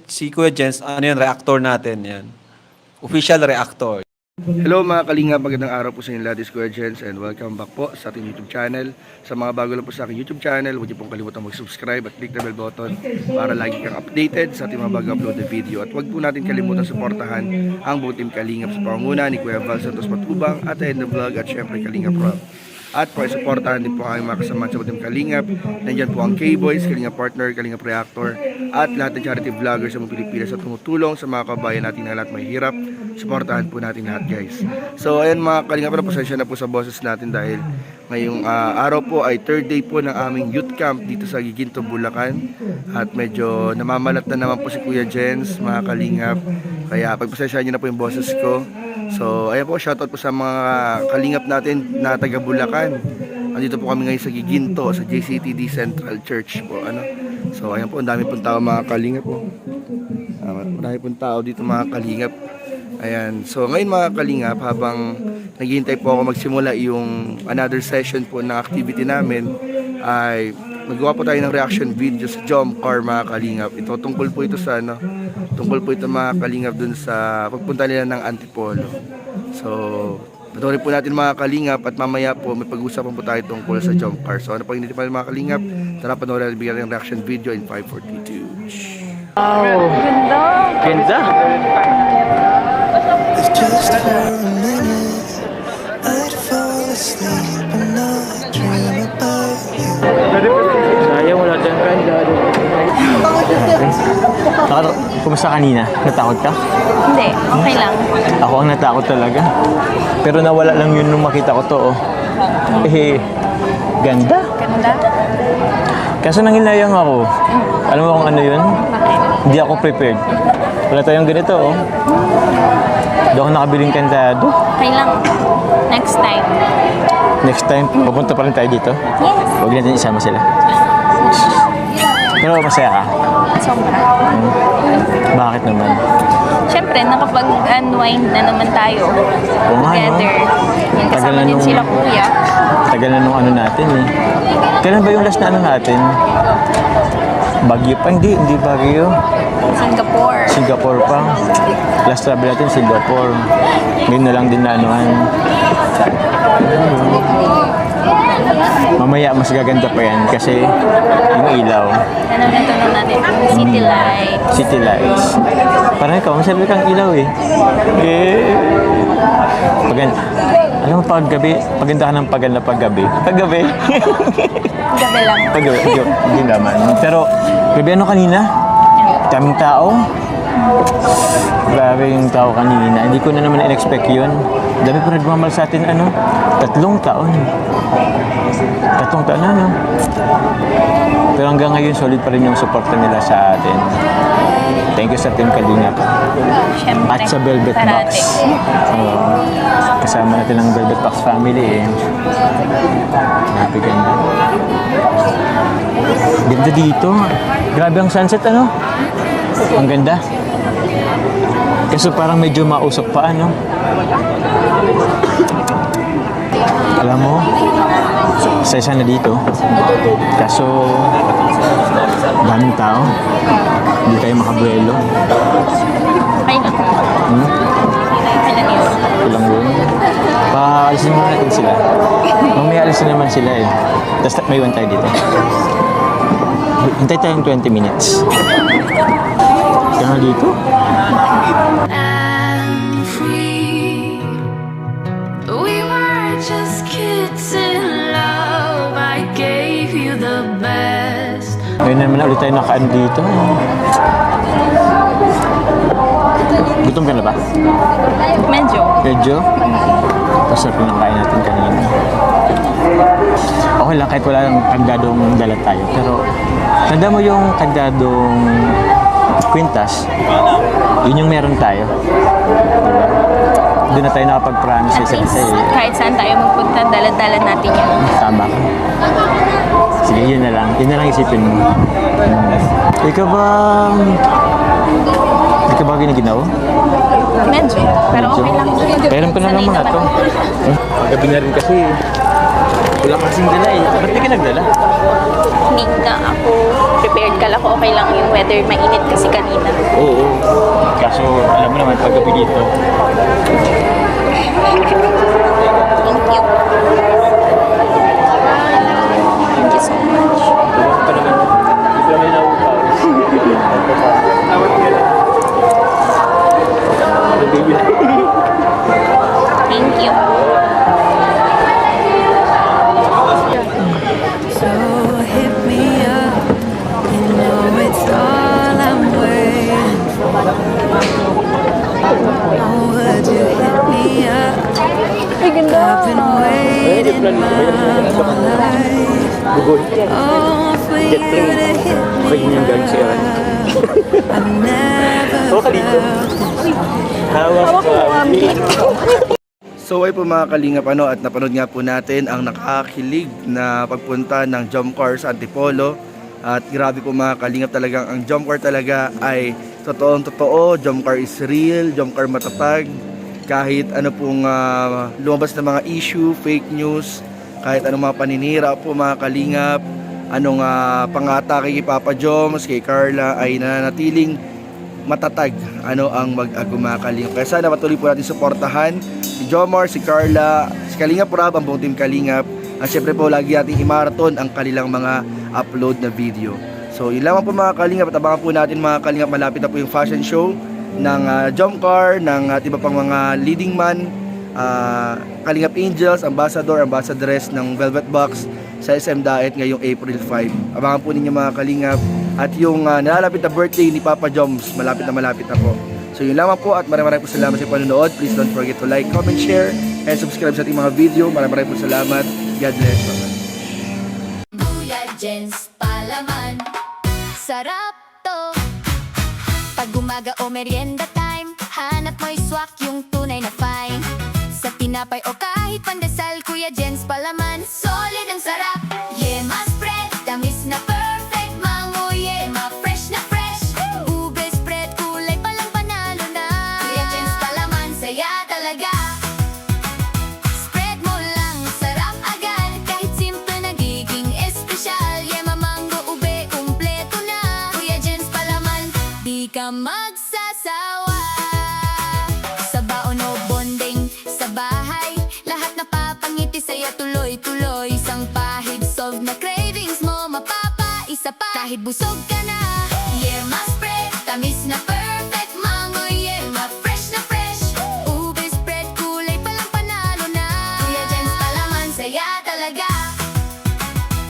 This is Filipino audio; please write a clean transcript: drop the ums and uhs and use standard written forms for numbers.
si Kuya Jens, ano yun, reactor natin yan. Official reactor. Hello mga kalingap, magandang araw po sa inyo lahat. This is Kuya Jens and welcome back po sa ating YouTube channel. Sa mga bago lang po sa aking YouTube channel, huwag niyo pong kalimutan mag-subscribe at click the bell button para lagi kang updated sa ating mga bago upload na video. At huwag po natin kalimutan suportahan ang buong team Kalingap sa pangunguna ni Kuya Val Santos Matubang at Ed the Vlog at syempre Kalingap Rob. At pakisuportahan din po ang mga kasama sa Team Kalingap. Nandyan po ang K-Boys, Kalingap Partner, Kalingap Reactor at lahat ng charity vloggers sa mga Pilipinas at tumutulong sa mga kabayan natin na lahat may hirap. Suportahan po natin lahat guys. So ayan mga Kalingap, pasensya na po sa boses natin dahil ngayong araw po ay third day po ng aming youth camp dito sa Giginto, Bulacan. At medyo namamalat na naman po si Kuya Jens, mga Kalingap. Kaya pagpasensya nyo na po yung boses ko. So, ayan po, shoutout po sa mga kalingap natin na taga Bulacan. Andito po kami ngayon sa Giginto, sa JCTD Central Church po. So, ayan po, ang dami pong tao mga kalingap po. Marami pong tao dito mga kalingap. Ayan, so ngayon mga kalingap, habang naghihintay po ako magsimula yung another session po ng activity namin, ay magawa po tayo ng reaction video sa Jump Car mga kalingap. Ito tungkol po ito sa tungkol po ito mga kalingap dun sa pagpunta nila ng Antipolo. So panoorin po natin mga kalingap at mamaya po may pag-usapan po tayo tungkol sa Jump Car. So ano pa hindi pa mga kalingap, tara panoorin natin bigyan ng reaction video in 542. Wow! Ganda! Ganda! Just for a minute, I'd fall asleep and not dream about you. Sayang, wala dyan kanda. Kumusta kanina? Natakot ka? Hindi, okay lang. Ako ang natakot talaga. Pero nawala lang yun nung makita ko to, oh. Ganda. Ganda? Kaso nangilayang ako. Alam mo kung ano yun? Bakit? Hindi ako prepared. Wala tayong ganito, oh. Hindi ako nakabiling kantado. Okay lang. Next time. Next time, pupunta pa rin tayo dito. Yes. Huwag natin isama sila. Pero masaya ka? Sobra. Bakit naman? Siyempre, nakapag-unwind na naman tayo. Oo nga, Together. no? Yan, Tagal kasama na din nung- sila kuya. Tagal na nung ano natin eh. Kailan ba yung last na ano natin? Baguio pa? Hindi Baguio. Singapore. Singapore pa. Last travel natin Singapore. Ngayon na lang din na anuhan. Mamaya mas gaganda pa yan kasi yung ilaw. Ano na tanong natin? City light. City lights. Parang ikaw, masabi kang ilaw eh. Alam mo paggabi, pagandahan ng paganda paggabi. Paggabi. Gabi lang. Paggabi, hindi naman. Pero, gabi ano kanina? Daming tao. Grabe yung tao kanina. Hindi ko na naman in-expect yun. Dami po nagmamahal sa atin, 3 taon. 3 taon na, no? Pero hanggang ngayon, solid pa rin yung suporta nila sa atin. Thank you sa Team Kalingap. Siyempre. At sa Velvet Box. Parate. Kasama natin ang Velvet Box family eh. Grabe ganda. Ganda dito. Grabe ang sunset, Ang ganda. Kaso parang medyo mausok pa, Alam mo, sa na dito. Kaso, daming tao. Hindi tayo makabuelo. Okay lang. Okay lang yun. Kulang yun. Paalisin muna natin sila. Mamaya alisin naman sila eh. Tapos may iwan tayo dito. Hintay tayong 20 minutes. Kaya nga dito. And free. We were just kids in love. I gave you the best. Ngayon naman ulit tayo nakaan dito. Gutom ka na ba? Medyo. Medyo? Masarap yung kain natin kanina. Okay lang kahit wala lang kandadong dala tayo. Pero tanda mo yung kandadong kwintas, yun yung meron tayo. Diba? Doon na tayo nakapag-promise sa At isa't least, isa eh. kahit saan tayo magpunta, dala-dala natin yun. Tama ka. Sige, yun na lang. Yun na lang isipin mo. Ikaw ba ginaginaw? Medyo. Pero okay lang. Pairam ko na lang Sanay mga naman to. ako. Gabi na rin kasi. Wala kasing dala eh. Ba't di ka nagdala? Hindi na ako prepared. Kala ko okay lang yung weather. Mainit kasi kanina. Oo. Kaso, alam mo naman, paggabi dito. Thank you. Thank you so much. Pa naman. Hindi kami nauupaw. Thank you. So hit me up, you know it's all I'm waiting for. Oh, would you hit me up? I've been waiting my whole life. Oh, for you to hit Okay me yung galing si Aaron. up. I've never felt this. Hawak ko ang So ay po mga kalingap at napanood nga po natin ang nakakakilig na pagpunta ng jump car sa Antipolo. At grabe po mga kalingap, talagang ang jump car talaga ay totoong totoo. Jump car is real, jump car matatag. Kahit ano pong lumabas na mga issue, fake news, kahit anong mga paninira po mga kalingap, anong pangatake kay Papa Joms, kay Carla, ay nananatiling matatag ang mag-agumakalingap. Kaya sana patuloy po natin suportahan si Jomar, si Carla, si Kalingap Rob, ang buong team Kalingap. At syempre po lagi natin i-marathon ang kanilang mga upload na video. So yun lamang po mga Kalingap, at abangan po natin mga Kalingap, malapit na po yung fashion show ng Jomcar, ng iba pang mga leading man, Kalingap Angels, ambassadress ng Velvet Box sa SM Daet ngayong April 5. Abangan po ninyo mga Kalingap. At yung nalalapit na birthday ni Papa Joms, malapit na po. So yun lamang po, at maraming po salamat sa panonood. Please don't forget to like, comment, share, and subscribe sa ating mga video. Maraming po salamat. God bless. Bye-bye. Kuya Jens palaman, sarap to. Pag umaga o merienda time, hanap mo'y swak yung tunay na fine. Sa tinapay o kahit pandesal, Kuya Jens palaman, solid ang sarap. Yema spread, tamis na perfect, mango yema, fresh na fresh. Ube spread, kulay palang panalo na. Kuya Jens palaman, saya talaga. Spread mo lang, sarap agad. Kahit simple nagiging espesyal. Yema, mango, ube, kumpleto na. Kuya Jens palaman, di ka magsasawa. Sa baon o bonding, sa bahay, lahat napapangiti sa'yo tuloy-tuloy. Isang pahig, solve na cravings mo, mapapa-isa pa. Kahit busog ka na, yema spread, tamis na perfect, mango yema, fresh na fresh. Ube spread, kulay palang panalo na. Kuya Jens palaman, saya talaga.